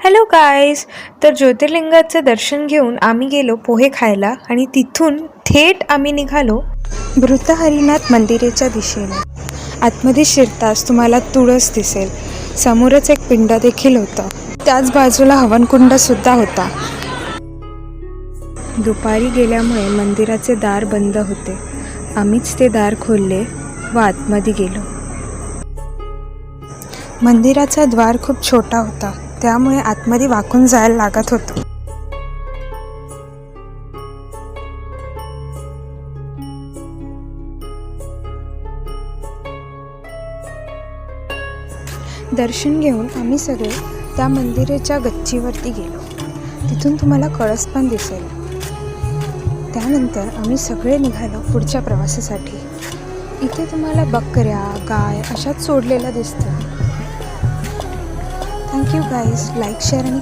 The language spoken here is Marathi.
Hello guys. तर ज्योतिर्लिंगाचं दर्शन घेऊन आम्ही गेलो पोहे खायला आणि तिथून थेट आम्ही निघालो मृतहरिनाथ मंदिराच्या दिशेने. आतमध्ये शिरताच तुम्हाला तुळस दिसेल. समोरच एक पिंड देखील होतं. त्याच बाजूला हवनकुंडसुद्धा होता. दुपारी गेल्यामुळे मंदिराचे दार बंद होते. आम्हीच ते दार खोलले व आतमध्ये गेलो. मंदिराचा द्वार खूप छोटा होता, त्यामुळे आतमध्ये वाकून जायला लागत होतं. दर्शन घेऊन आम्ही सगळे त्या मंदिराच्या गच्चीवरती गेलो. तिथून तुम्हाला कळस पण दिसेल. त्यानंतर आम्ही सगळे निघालो पुढच्या प्रवासासाठी. इथे तुम्हाला बकऱ्या, गाय अशाच सोडलेल्या दिसतात. Thank you guys. लाईक, शेअर आणि